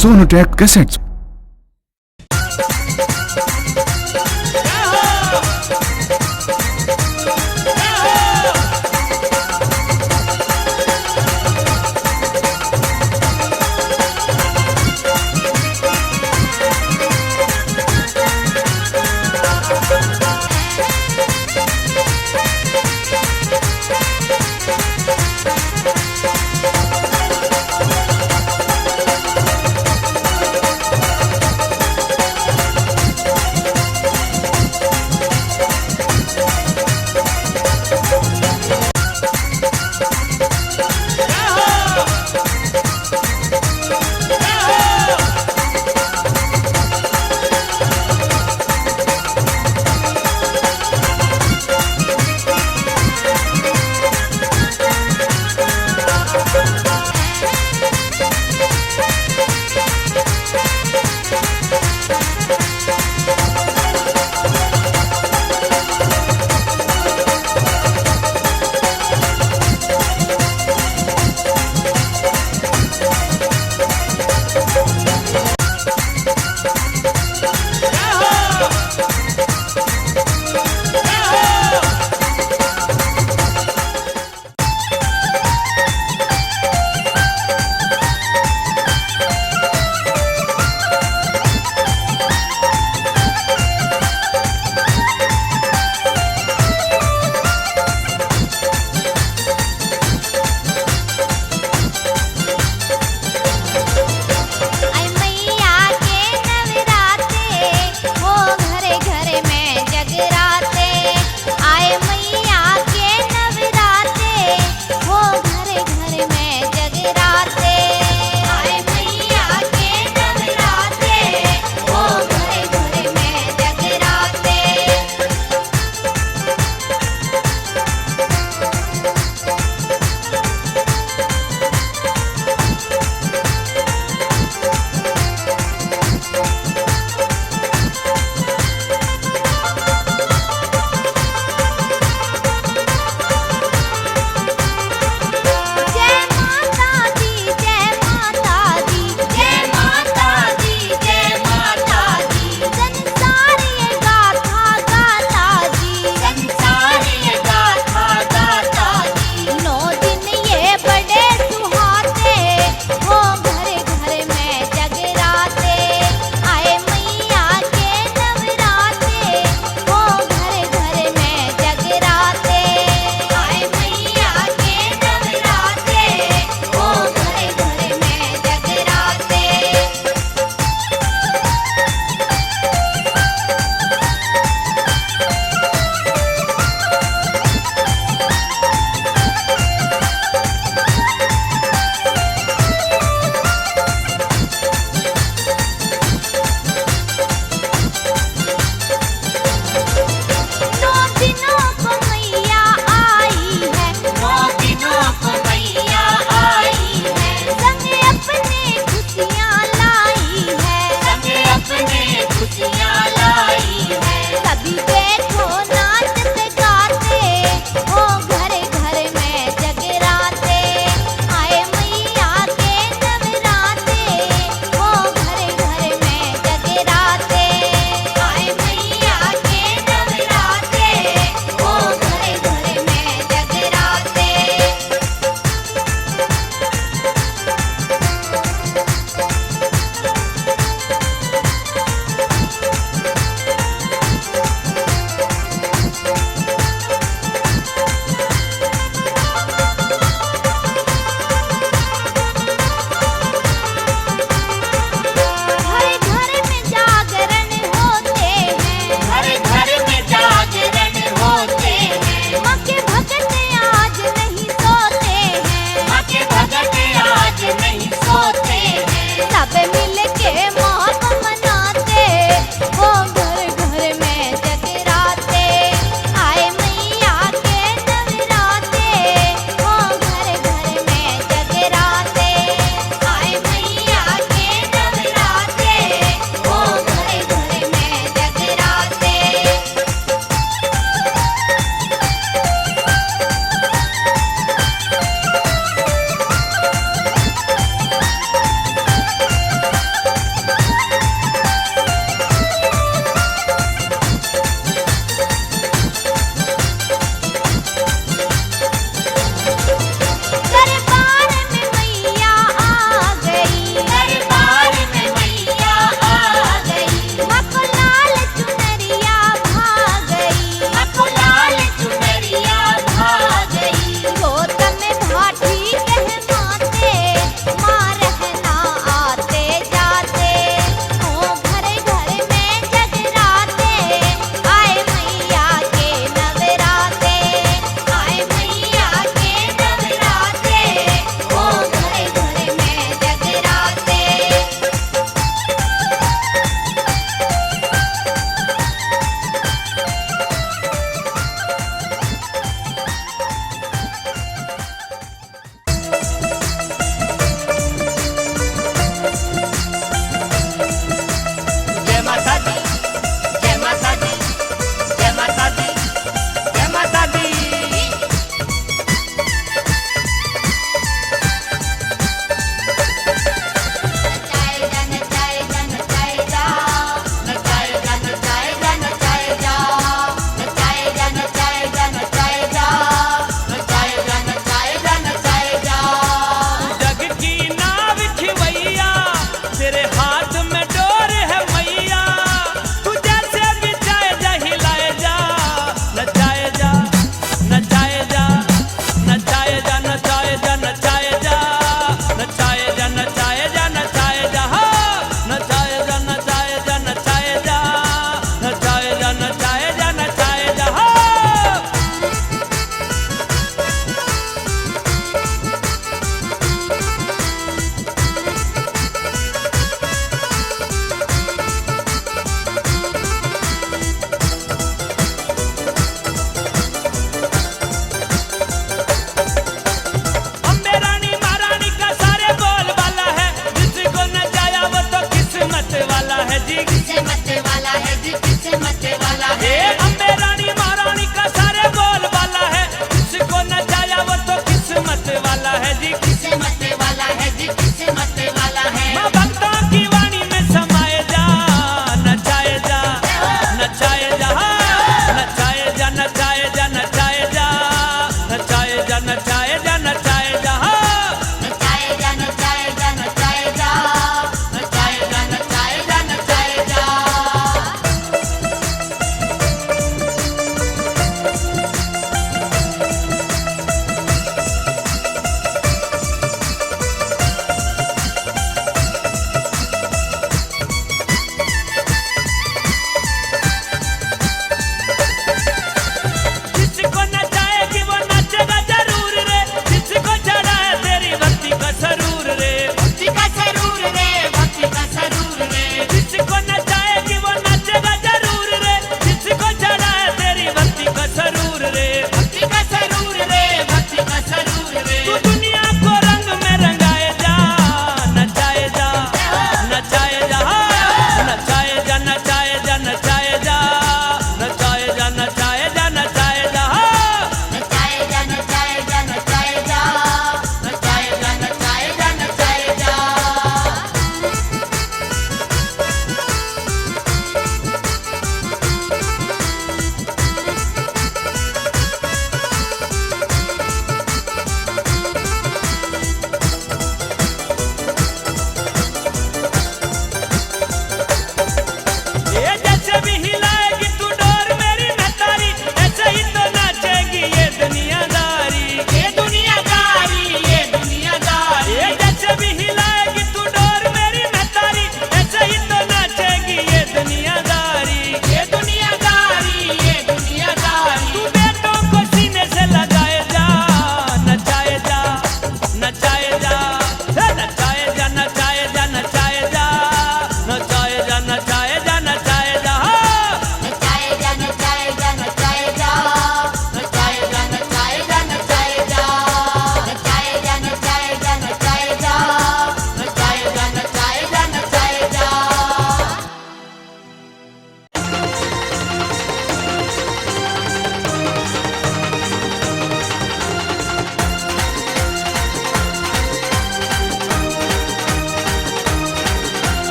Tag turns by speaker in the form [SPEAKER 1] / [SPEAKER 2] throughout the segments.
[SPEAKER 1] Sonotech cassettes. किस्मत वाला
[SPEAKER 2] हे
[SPEAKER 1] है।
[SPEAKER 2] अम्बे रानी महारानी का सारे बोल बाला है, जिसको नचाया वो तो किस्मत वाला है जी।
[SPEAKER 1] किस्मत वाला है जी, किस्मत वाला है।
[SPEAKER 2] माँ भक्तों की वाणी में समाए जा, नचाए जा, नचाए जा, नचाए जा, नचाए जा, नचाए जा, नचाए जा, नचाए जा, नचाए जा,
[SPEAKER 1] नचाए जा, नचाए जा, नचाए जा, नचाए जा, नचाए जा, नचाए जा।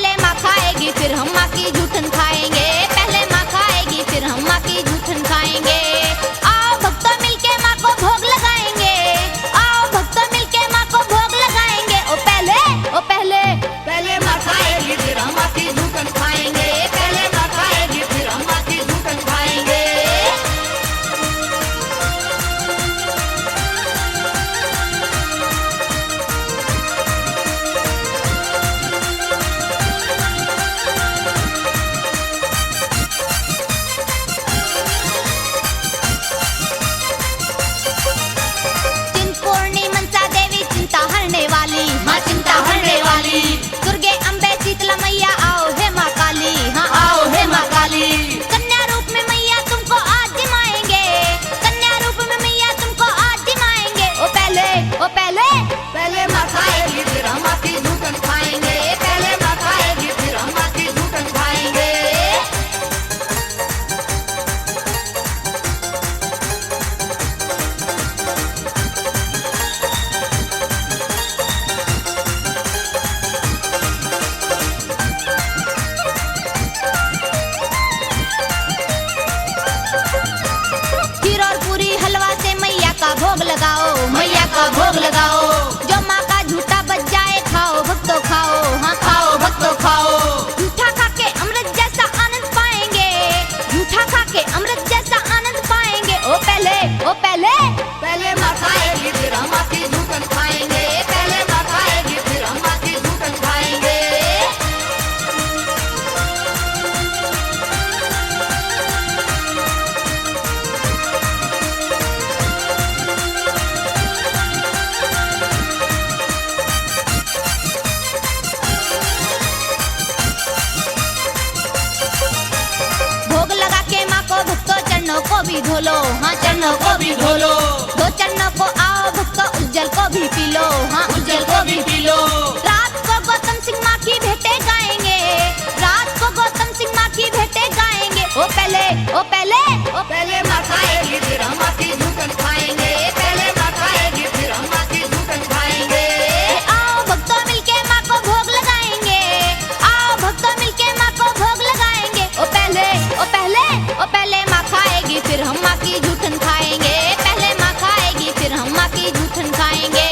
[SPEAKER 3] पहले माँ खाएगी फिर हम माँ की जूठन खाएंगे। पहले माँ खाएगी फिर हम माँ की जूठन खाएंगे। आओ भक्तों मिलके माँ को भोग लगाएंगे। आओ भक्तों मिलके माँ को भोग लगाएंगे। ओ पहले
[SPEAKER 1] पहले माँ खाएगी फिर हम माँ की जूठन खाएंगे। पहले माँ खाएगी फिर हम माँ की जूठन खाएंगे।
[SPEAKER 3] चिंतपूर्णी मनसा देवी चिंता हरने वाली,
[SPEAKER 1] माँ चिंता हरने वाली।
[SPEAKER 3] दुर्गे अम्बे शीतला मैया आओ हे माँ काली। हाँ
[SPEAKER 1] आओ हे माँ काली।
[SPEAKER 3] कन्या रूप में मैया तुमको आज जिमाएंगे। कन्या रूप में मैया तुमको आज जिमाएंगे। ओ पहले
[SPEAKER 1] पहले माँ खाएगी फिर हम माँ की जूठन खाएंगे। पहले माँ खाएगी फिर हम माँ की जूठन खाएंगे।
[SPEAKER 3] खीर और पूरी हलवा से मैया का भोग लगाओ।
[SPEAKER 1] मैया का भोग लगाओ।
[SPEAKER 3] जो माँ का झूठा बच जाए खाओ भक्तों खाओ। हाँ
[SPEAKER 1] खाओ भक्तों खाओ।
[SPEAKER 3] झूठा खा के अमृत जैसा आनंद पाएंगे। झूठा खा के अमृत जैसा आनंद पाएंगे। ओ पहले
[SPEAKER 1] पहले माँ खाएगी फिर हम माँ की जूठन खाएंगे। पहले माँ खाएगी फिर हम माँ की जूठन खाएंगे।
[SPEAKER 3] भोग लगा के माँ को भक्तों चरणों को भी धो लो। हाँ चरणों को भी धो लो। दो चरणों को आओ भक्तों उज्जल को भी पी लो। हाँ
[SPEAKER 1] उज्जल को भी पी लो।
[SPEAKER 3] रात को गौतम सिंह माँ की भेंटे गाएंगे। रात को गौतम सिंह माँ की भेंटे गाएंगे। ओ पहले
[SPEAKER 1] पहले माँ खाएगी फिर हम माँ की जूठन खाएंगे। पहले माँ खाएगी फिर हम माँ की जूठन खाएंगे।
[SPEAKER 3] आओ भक्तों मिलके माँ को भोग लगाएंगे। आओ भक्तों मिलके माँ को भोग लगाएंगे। ओ पहले माँ खाएगी फिर हम माँ की जूठन खाएंगे। पहले माँ खाएगी फिर हम माँ की जूठन खाएंगे।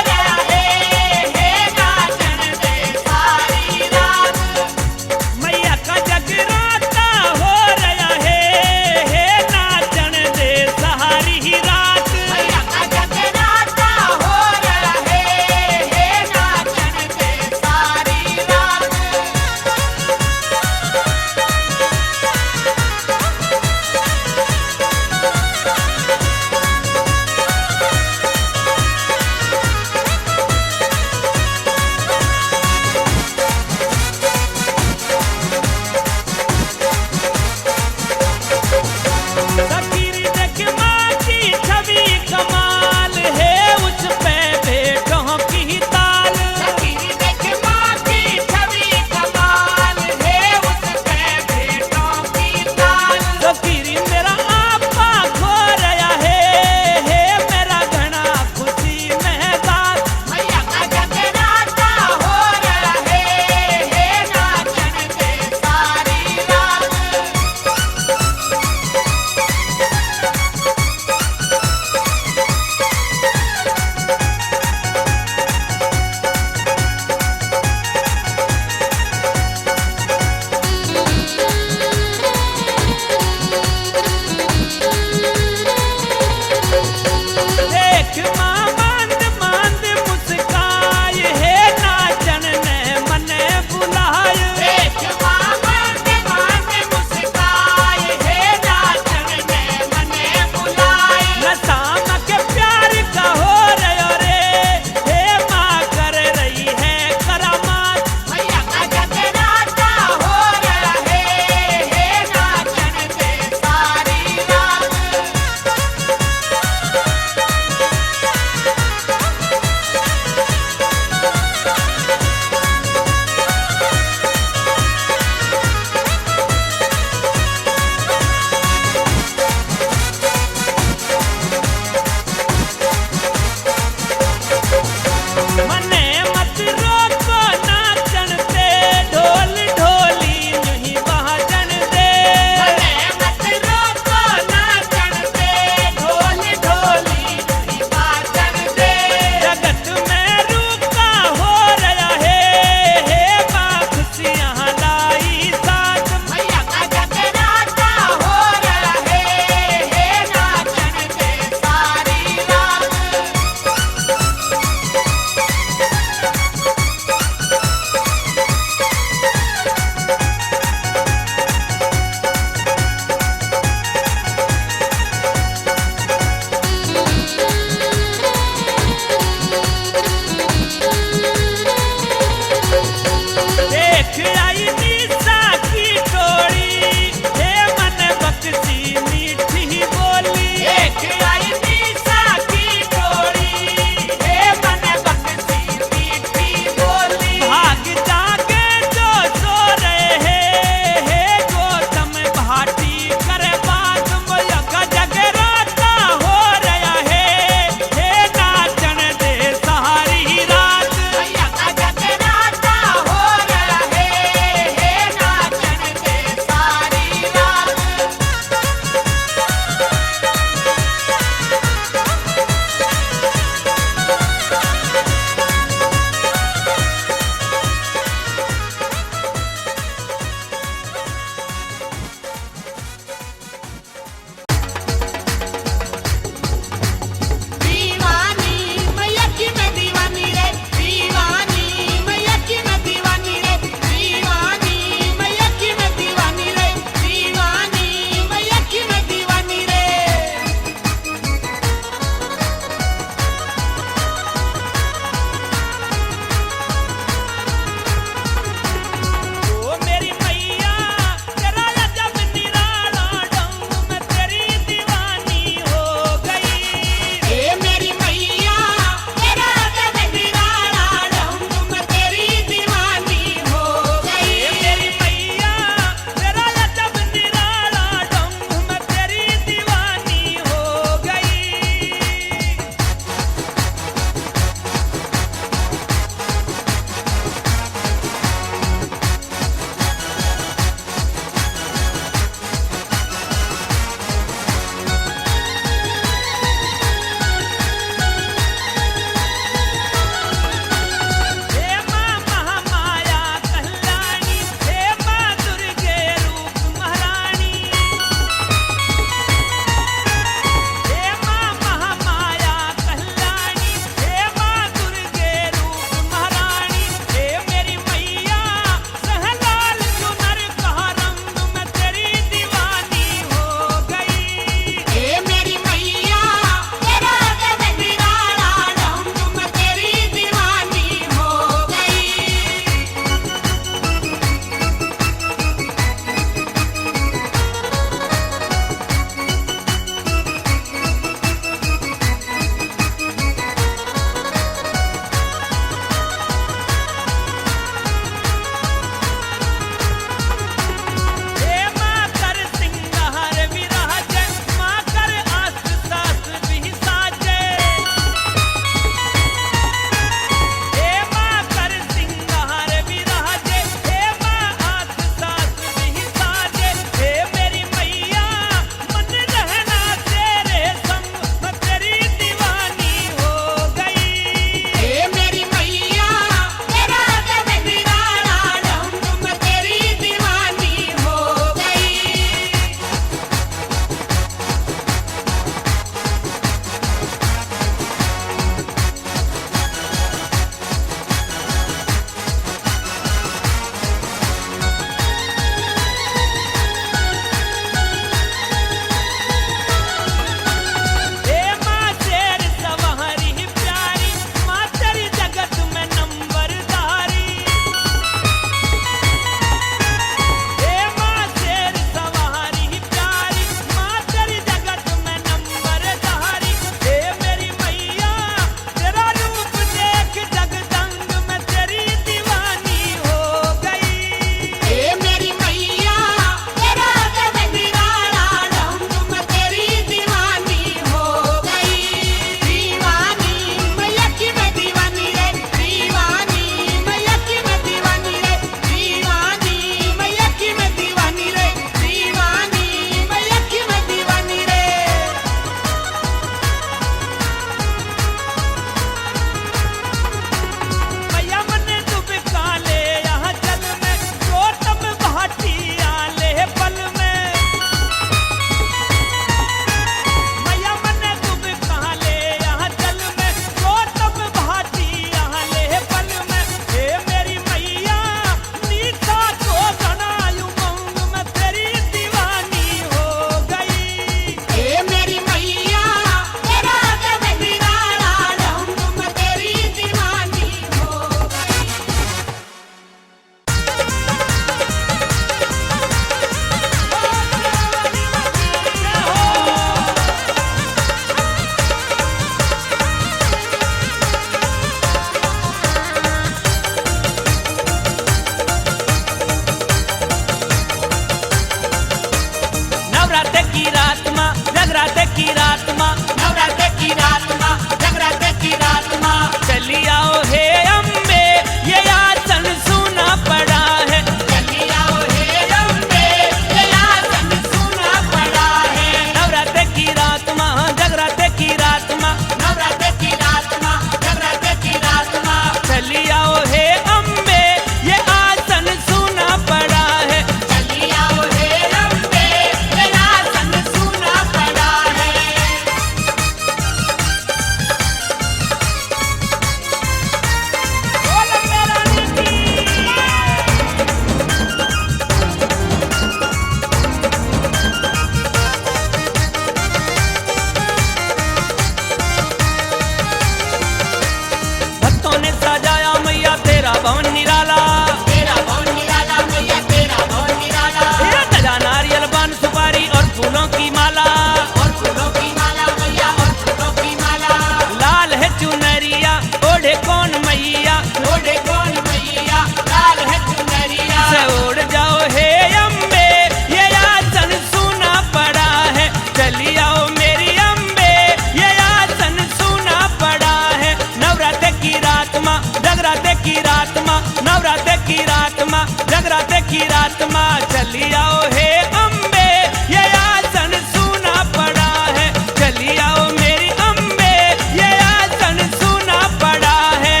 [SPEAKER 2] माँ नवरात्रि की रात माँ जगराते की रात माँ चली आओ हे अम्बे ये आसन सूना पड़ा है चली आओ मेरी अम्बे ये आसन सूना पड़ा है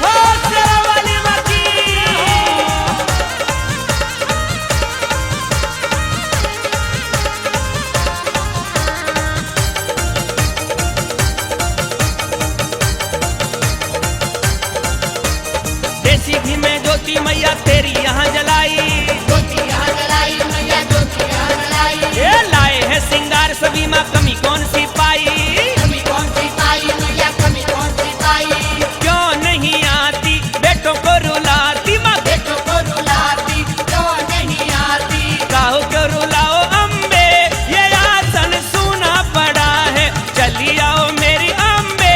[SPEAKER 2] हो शेरा वाली माँ की देसी घी में ज्योति मैया तेरी यहाँ जलाई
[SPEAKER 1] ज्योति यहाँ जलाई मैया ज्योति यहाँ जलाई
[SPEAKER 2] ये लाए है सिंगार सभी माँ कमी कौन सी पाई
[SPEAKER 1] कमी कौन सी पाई मैया कमी कौन सी पाई
[SPEAKER 2] क्यों नहीं आती बेटों को रुलाती माँ
[SPEAKER 1] बेटों को रुलाती क्यों नहीं आती
[SPEAKER 2] काहो क्यों रुलाओ अम्बे ये आसन सूना पड़ा है चली आओ मेरी अम्बे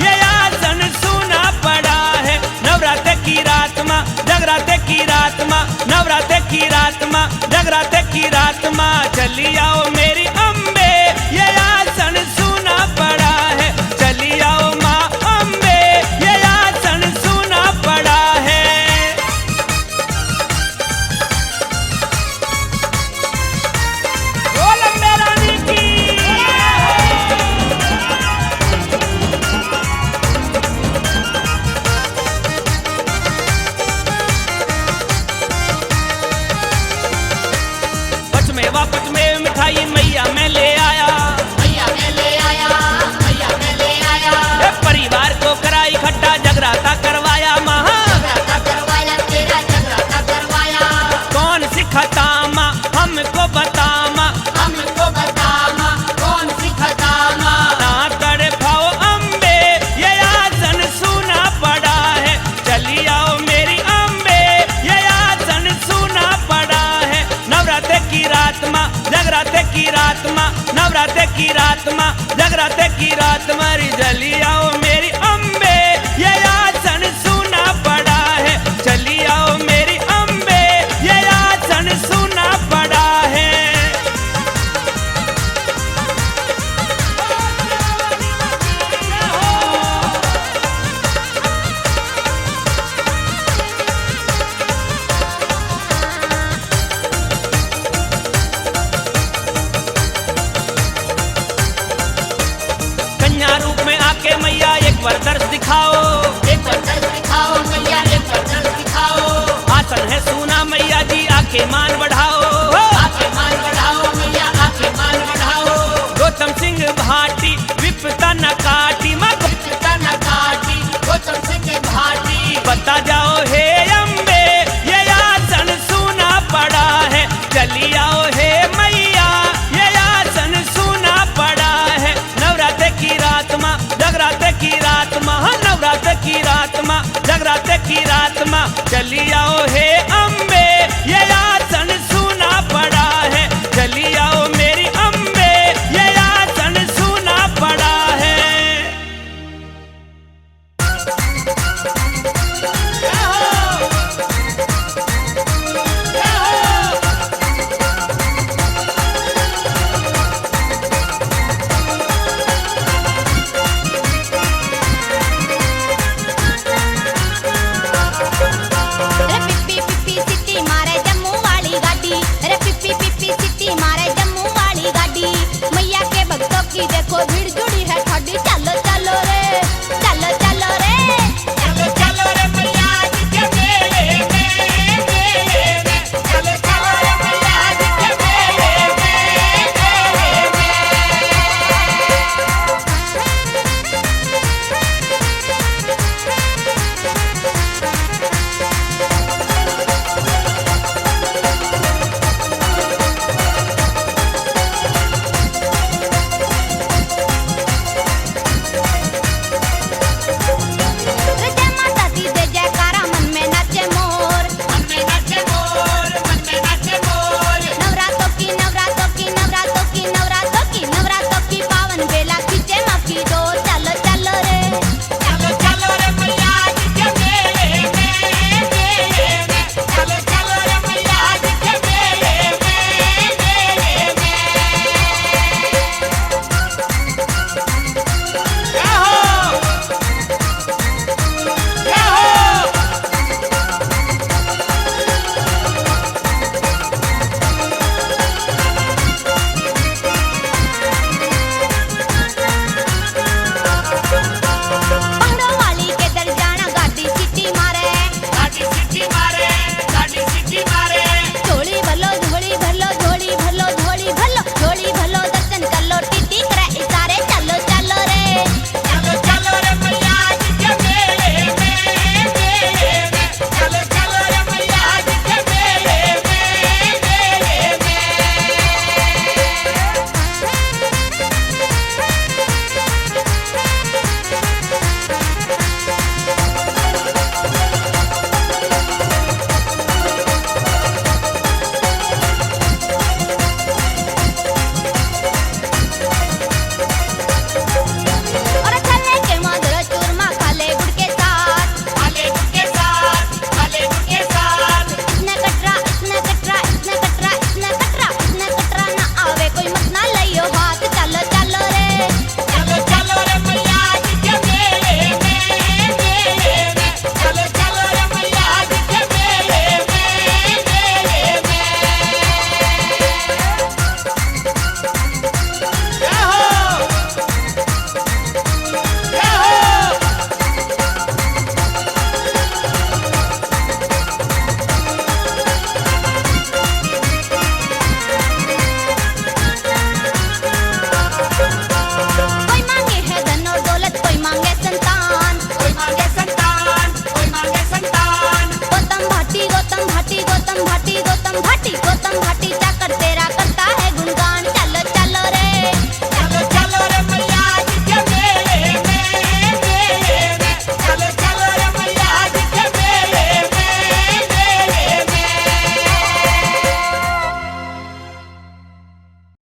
[SPEAKER 2] ये आसन सूना पड़ा है नवरात्रि की रात माँ जगराते की रात माँ नवरात्रि की रात माँ जगराते की रात माँ चली आओ मेरी अम्बे ये आसन सूना पड़ा है चली आओ माँ अम्बे ये आसन सूना पड़ा है बोल अम्बे रानी की पच में मिठाई मैया मैं ले आया
[SPEAKER 1] मैया मैं ले आया मैया मैं ले आया
[SPEAKER 2] ए परिवार को कराई इकट्ठा जगराता करवाया महा
[SPEAKER 1] जगराता करवाया तेरा जगराता करवाया
[SPEAKER 2] कौन सिखाता माँ हमको बता माँ
[SPEAKER 1] हमको बता माँ कौन सिखाता माँ
[SPEAKER 2] ना कर खाओ अम्बे ये आसन सूना पड़ा है चली आओ मेरी अम्बे ये आसन सूना पड़ा है नवरात्रि की रात माँ जगराते की रात माँ नवरात्रि की रात माँ जगराते की रात मारी जली आओ मेरी अम्बे ये आसन सूना पड़ा है चली आओ मेरी अम्बे ये आसन सूना पड़ा है कन्या रूप में आके मैया एक बार दर्श दिखाओ
[SPEAKER 1] एक बार दर्श दिखाओ मैया एक बार दर्श दिखाओ
[SPEAKER 2] आसन है सूना मैया जी आके मान बढ़ाओ
[SPEAKER 1] आके मान बढ़ाओ मैया आके मान बढ़ाओ
[SPEAKER 2] गौतम सिंह भाटी विपता न काटी माँ
[SPEAKER 1] पिता न काटी गौतम सिंह भाटी
[SPEAKER 2] बता जाओ हे अम्बे ये आसन सूना पड़ा है चली आओ हे मैया ये आसन सूना पड़ा है नवरात्रि की रात माँ जगराते की रात माँ नवरात्रि की रात माँ जगराते की रात माँ चली आओ हे